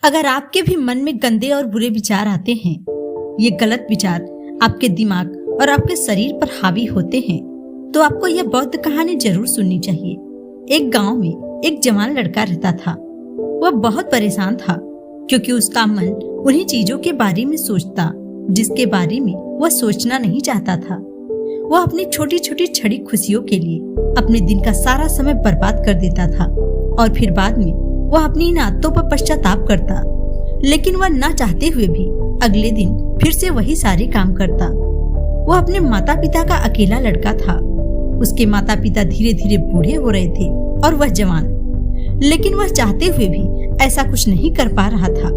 अगर आपके भी मन में गंदे और बुरे विचार आते हैं, ये गलत विचार आपके दिमाग और आपके शरीर पर हावी होते हैं, तो आपको यह बौद्ध कहानी जरूर सुननी चाहिए। एक गांव में एक जवान लड़का रहता था। वह बहुत परेशान था क्योंकि उसका मन उन्हीं चीजों के बारे में सोचता जिसके बारे में वह सोचना नहीं चाहता था। वह अपनी छोटी छोटी छड़ी खुशियों के लिए अपने दिन का सारा समय बर्बाद कर देता था और फिर बाद में वह अपनी इन आदतों पर पश्चाताप करता। लेकिन वह ना चाहते हुए भी अगले दिन फिर से वही सारे काम करता। वह अपने माता पिता का अकेला लड़का था। उसके माता पिता धीरे धीरे बूढ़े हो रहे थे और वह जवान, लेकिन वह चाहते हुए भी ऐसा कुछ नहीं कर पा रहा था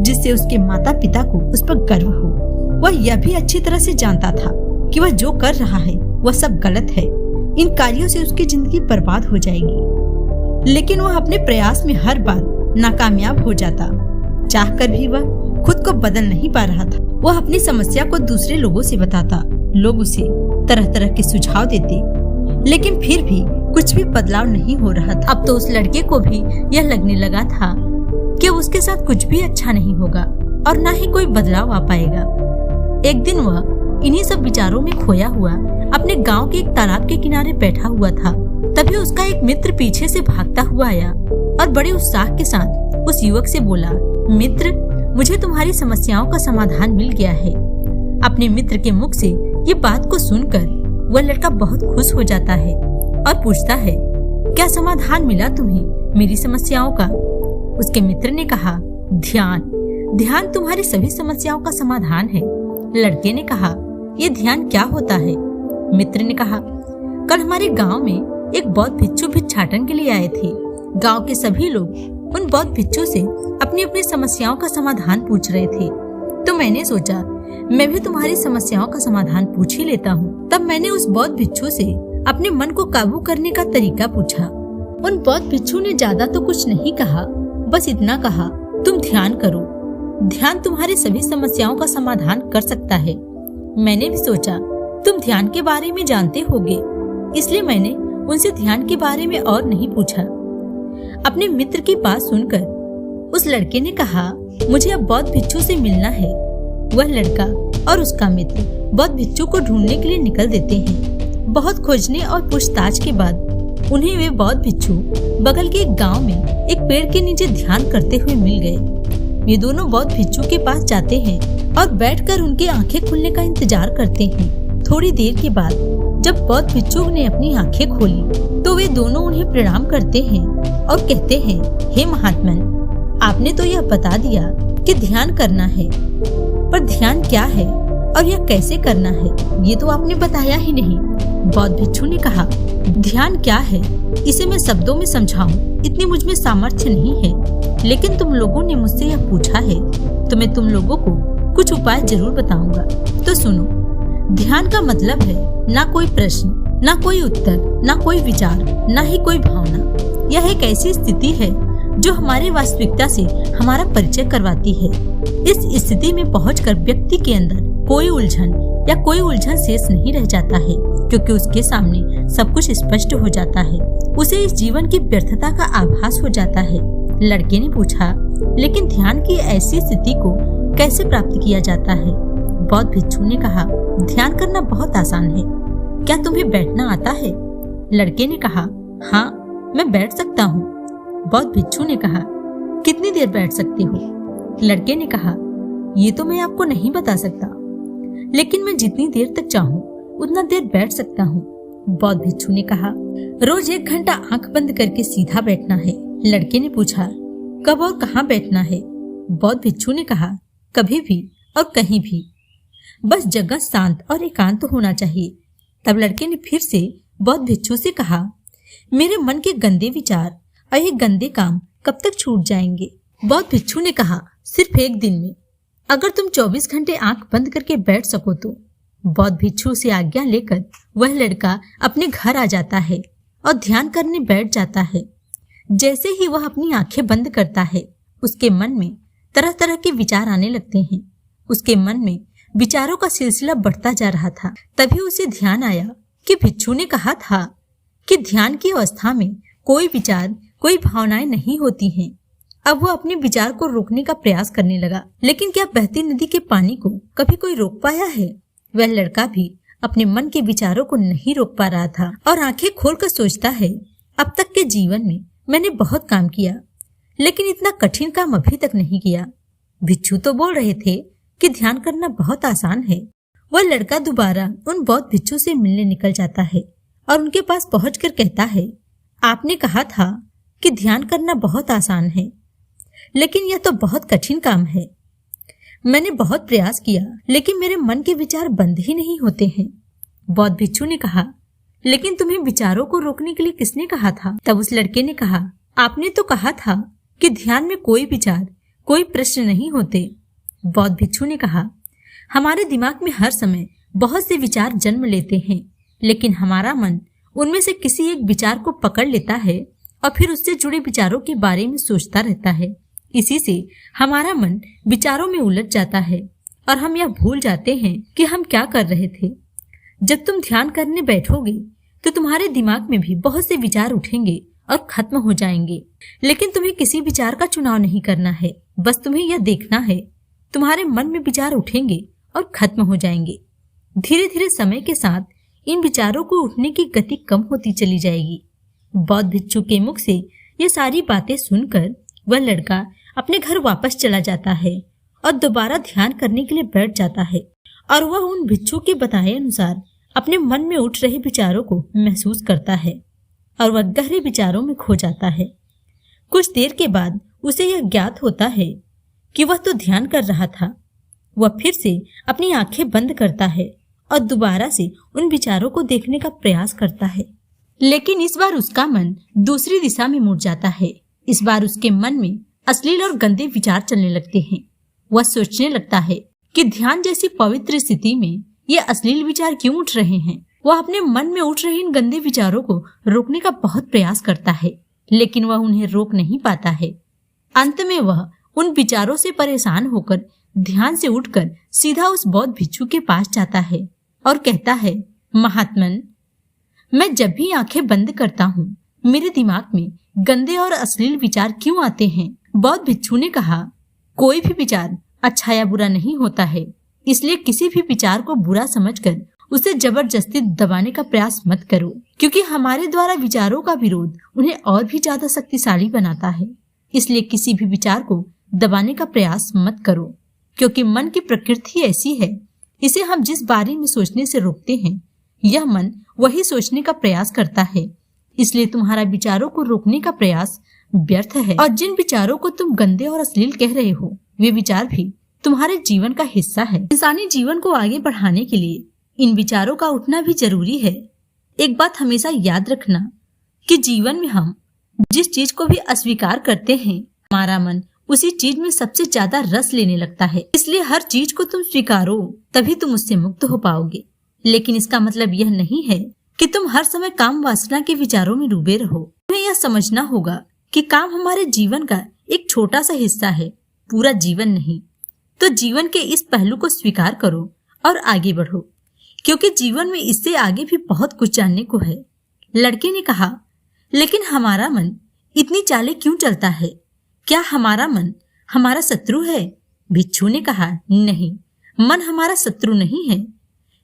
जिससे उसके माता पिता को उस पर गर्व हो। वह यह भी अच्छी तरह से जानता था कि वह जो कर रहा है वह सब गलत है। इन कार्यों से उसकी जिंदगी बर्बाद हो जाएगी। लेकिन वह अपने प्रयास में हर बार नाकामयाब हो जाता। चाहकर भी वह खुद को बदल नहीं पा रहा था। वह अपनी समस्या को दूसरे लोगों से बताता। लोग उसे तरह तरह के सुझाव देते, लेकिन फिर भी कुछ भी बदलाव नहीं हो रहा था। अब तो उस लड़के को भी यह लगने लगा था कि उसके साथ कुछ भी अच्छा नहीं होगा और न ही कोई बदलाव आ पाएगा। एक दिन वह इन्हीं सब विचारों में खोया हुआ अपने गांव के एक तालाब के किनारे बैठा हुआ था। तभी उसका एक मित्र पीछे से भागता हुआ आया और बड़े उत्साह के साथ उस युवक से बोला, मित्र, मुझे तुम्हारी समस्याओं का समाधान मिल गया है। अपने मित्र के मुख से ये बात को सुनकर वह लड़का बहुत खुश हो जाता है और पूछता है, क्या समाधान मिला तुम्हें मेरी समस्याओं का? उसके मित्र ने कहा, ध्यान तुम्हारी सभी समस्याओं का समाधान है। लड़के ने कहा, ये ध्यान क्या होता है? मित्र ने कहा, कल हमारे गांव में एक बौद्ध भिक्षु भिक्षाटन के लिए आए थे। गांव के सभी लोग उन बौद्ध भिक्षु से अपनी अपनी समस्याओं का समाधान पूछ रहे थे, तो मैंने सोचा मैं भी तुम्हारी समस्याओं का समाधान पूछ ही लेता हूँ। तब मैंने उस बौद्ध भिक्षु से अपने मन को काबू करने का तरीका पूछा। उन बौद्ध भिक्षु ने ज्यादा तो कुछ नहीं कहा, बस इतना कहा, तुम ध्यान करो। ध्यान तुम्हारी सभी समस्याओं का समाधान कर सकता है। मैंने भी सोचा तुम ध्यान के बारे में जानते होगे, इसलिए मैंने उनसे ध्यान के बारे में और नहीं पूछा। अपने मित्र की बात सुनकर उस लड़के ने कहा, मुझे अब बौद्ध भिक्षु से मिलना है। वह लड़का और उसका मित्र बौद्ध भिक्षु को ढूंढने के लिए निकल देते हैं। बहुत खोजने और पूछताछ के बाद उन्हें वे बौद्ध भिक्षु बगल के एक गांव में एक पेड़ के नीचे ध्यान करते हुए मिल गए। वे दोनों बौद्ध भिक्षु के पास जाते हैं और बैठकर उनकी आंखें खुलने का इंतजार करते हैं। थोड़ी देर के बाद जब बौद्ध भिक्षु ने अपनी आंखें खोली तो वे दोनों उन्हें प्रणाम करते हैं और कहते हैं, हे महात्मन, आपने तो यह बता दिया कि ध्यान करना है, पर ध्यान क्या है और यह कैसे करना है, ये तो आपने बताया ही नहीं। बौद्ध भिक्षु ने कहा, ध्यान क्या है इसे मैं शब्दों में समझाऊं, इतनी मुझ में सामर्थ्य नहीं है, लेकिन तुम लोगों ने मुझसे यह पूछा है तो मैं तुम लोगों को कुछ उपाय जरूर बताऊंगा। तो सुनो, ध्यान का मतलब है ना कोई प्रश्न, ना कोई उत्तर, ना कोई विचार, ना ही कोई भावना। यह एक ऐसी स्थिति है जो हमारी वास्तविकता से हमारा परिचय करवाती है। इस स्थिति में पहुंचकर व्यक्ति के अंदर कोई उलझन या कोई उलझन शेष नहीं रह जाता है, क्योंकि उसके सामने सब कुछ स्पष्ट हो जाता है। उसे इस जीवन की व्यर्थता का आभास हो जाता है। लड़के ने पूछा, लेकिन ध्यान की ऐसी स्थिति को कैसे प्राप्त किया जाता है? बौद्ध भिक्षु ने कहा, ध्यान करना बहुत आसान है। क्या तुम्हें बैठना आता है? लड़के ने कहा, हाँ, मैं बैठ सकता हूँ। बौद्ध भिक्षु ने कहा, कितनी देर बैठ सकते हो? लड़के ने कहा, ये तो मैं आपको नहीं बता सकता, लेकिन मैं जितनी देर तक चाहूँ उतना देर बैठ सकता हूँ। बौद्ध भिक्षु ने कहा, रोज 1 घंटा आंख बंद करके सीधा बैठना है। लड़के ने पूछा, कब और कहाँ बैठना है? बौद्ध भिक्षु ने कहा, कभी भी और कहीं भी, बस जगह शांत और एकांत होना चाहिए। तब लड़के ने फिर से बौद्ध भिक्षु से कहा, मेरे मन के गंदे विचार और ये गंदे काम कब तक छूट जाएंगे? बौद्ध भिक्षु ने कहा, सिर्फ 1 दिन में, अगर तुम 24 घंटे आंख बंद करके बैठ सको तो। बौद्ध भिक्षु से आज्ञा लेकर वह लड़का अपने घर आ जाता है और ध्यान करने बैठ जाता है। जैसे ही वह अपनी आंखें बंद करता है, उसके मन में तरह तरह के विचार आने लगते हैं। उसके मन में विचारों का सिलसिला बढ़ता जा रहा था। तभी उसे ध्यान आया कि भिक्षु ने कहा था कि ध्यान की अवस्था में कोई विचार, कोई भावनाएं नहीं होती हैं। अब वो अपने विचार को रोकने का प्रयास करने लगा, लेकिन क्या बहती नदी के पानी को कभी कोई रोक पाया है? वह लड़का भी अपने मन के विचारों को नहीं रोक पा रहा था और आंखें खोलकर सोचता है, अब तक के जीवन में मैंने बहुत काम किया, लेकिन इतना कठिन काम अभी तक नहीं किया। भिक्षु तो बोल रहे थे कि ध्यान करना बहुत आसान है। वह लड़का दोबारा उन बौद्ध भिक्षु से मिलने निकल जाता है और उनके पास पहुंचकर कहता है, आपने कहा था कि ध्यान करना बहुत आसान है, लेकिन यह तो बहुत कठिन काम है। मैंने बहुत प्रयास किया, लेकिन मेरे मन के विचार बंद ही नहीं होते हैं। बौद्ध भिक्षु ने कहा, लेकिन तुम्हें विचारों को रोकने के लिए किसने कहा था? तब उस लड़के ने कहा, आपने तो कहा था कि ध्यान में कोई विचार, कोई प्रश्न नहीं होते। बौद्ध भिक्षु ने कहा, हमारे दिमाग में हर समय बहुत से विचार जन्म लेते हैं, लेकिन हमारा मन उनमें से किसी एक विचार को पकड़ लेता है और फिर उससे जुड़े विचारों के बारे में सोचता रहता है। इसी से हमारा मन विचारों में उलझ जाता है और हम यह भूल जाते हैं कि हम क्या कर रहे थे। जब तुम ध्यान करने बैठोगे तो तुम्हारे दिमाग में भी बहुत से विचार उठेंगे और खत्म हो जाएंगे, लेकिन तुम्हें किसी विचार का चुनाव नहीं करना है। बस तुम्हें यह देखना है, तुम्हारे मन में विचार उठेंगे और खत्म हो जाएंगे। धीरे धीरे समय के साथ इन विचारों को उठने की गति कम होती चली जाएगी। बौद्ध भिक्षु के मुख से ये सारी बातें सुनकर वह लड़का अपने घर वापस चला जाता है और दोबारा ध्यान करने के लिए बैठ जाता है और वह उन भिक्षु के बताए अनुसार अपने मन में उठ रहे विचारों को महसूस करता है और वह गहरे विचारों में खो जाता है। कुछ देर के बाद उसे यह ज्ञात होता है कि वह तो ध्यान कर रहा था। वह फिर से अपनी आंखें बंद करता है और दोबारा से उन विचारों को देखने का प्रयास करता है, लेकिन इस बार उसका मन दूसरी दिशा में मुड़ जाता है। इस बार उसके मन में अश्लील और गंदे विचार चलने लगते हैं। वह सोचने लगता है कि ध्यान जैसी पवित्र स्थिति में ये अश्लील विचार क्यों उठ रहे हैं। वह अपने मन में उठ रहे इन गंदे विचारों को रोकने का बहुत प्रयास करता है, लेकिन वह उन्हें रोक नहीं पाता है। अंत में वह उन विचारों से परेशान होकर ध्यान से उठकर सीधा उस बौद्ध भिक्षु के पास जाता है और कहता है, महात्मन, मैं जब भी आंखें बंद करता हूँ मेरे दिमाग में गंदे और अश्लील विचार क्यों आते हैं? बौद्ध भिक्षु ने कहा, कोई भी विचार अच्छा या बुरा नहीं होता है, इसलिए किसी भी विचार को बुरा समझकर उसे जबरदस्ती दबाने का प्रयास मत करो, क्योंकि हमारे द्वारा विचारों का विरोध उन्हें और भी ज्यादा शक्तिशाली बनाता है। इसलिए किसी भी विचार को दबाने का प्रयास मत करो, क्योंकि मन की प्रकृति ऐसी है, इसे हम जिस बारे में सोचने से रोकते हैं यह मन वही सोचने का प्रयास करता है। इसलिए तुम्हारा विचारों को रोकने का प्रयास व्यर्थ है और जिन विचारों को तुम गंदे और अश्लील कह रहे हो वे विचार भी तुम्हारे जीवन का हिस्सा है। इंसानी जीवन को आगे बढ़ाने के लिए इन विचारों का उठना भी जरूरी है। एक बात हमेशा याद रखना कि जीवन में हम जिस चीज को भी अस्वीकार करते हैं हमारा मन उसी चीज में सबसे ज्यादा रस लेने लगता है। इसलिए हर चीज को तुम स्वीकारो, तभी तुम उससे मुक्त हो पाओगे। लेकिन इसका मतलब यह नहीं है कि तुम हर समय काम वासना के विचारों में डूबे रहो। तुम्हें यह समझना होगा कि काम हमारे जीवन का एक छोटा सा हिस्सा है, पूरा जीवन नहीं। तो जीवन के इस पहलू को स्वीकार करो और आगे बढ़ो, क्योंकि जीवन में इससे आगे भी बहुत कुछ जानने को है। लड़के ने कहा, लेकिन हमारा मन इतनी चालें क्यों चलता है? क्या हमारा मन हमारा शत्रु है? भिक्षु ने कहा, नहीं, मन हमारा शत्रु नहीं है,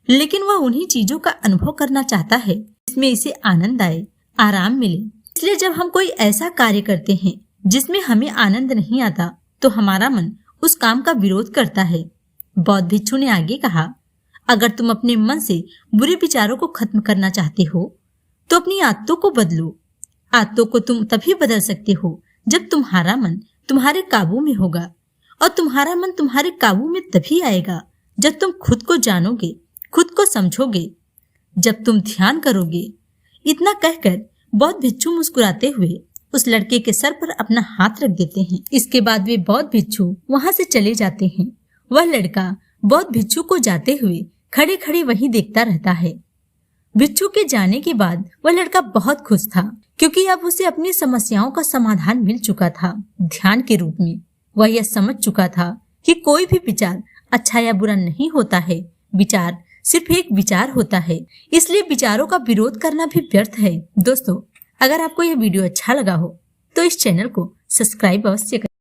लेकिन वह उन्हीं चीजों का अनुभव करना चाहता है जिसमें इसे आनंद आए, आराम मिले। इसलिए जब हम कोई ऐसा कार्य करते हैं जिसमें हमें आनंद नहीं आता तो हमारा मन उस काम का विरोध करता है। बौद्ध भिक्षु ने आगे कहा, अगर तुम अपने मन से बुरे विचारों को खत्म करना चाहते हो तो अपनी आदतों को बदलो। आदतों को तुम तभी बदल सकते हो जब तुम्हारा मन तुम्हारे काबू में होगा, और तुम्हारा मन तुम्हारे काबू में तभी आएगा जब तुम खुद को जानोगे, खुद को समझोगे, जब तुम ध्यान करोगे। इतना कहकर बौद्ध भिक्षु मुस्कुराते हुए उस लड़के के सर पर अपना हाथ रख देते हैं। इसके बाद वे बौद्ध भिक्षु वहां से चले जाते हैं। वह लड़का बौद्ध भिक्षु को जाते हुए खड़े खड़े वहीं देखता रहता है। भिक्षु के जाने के बाद वह लड़का बहुत खुश था, क्योंकि अब उसे अपनी समस्याओं का समाधान मिल चुका था ध्यान के रूप में। वह यह समझ चुका था कि कोई भी विचार अच्छा या बुरा नहीं होता है, विचार सिर्फ एक विचार होता है। इसलिए विचारों का विरोध करना भी व्यर्थ है। दोस्तों, अगर आपको यह वीडियो अच्छा लगा हो तो इस चैनल को सब्सक्राइब अवश्य करें।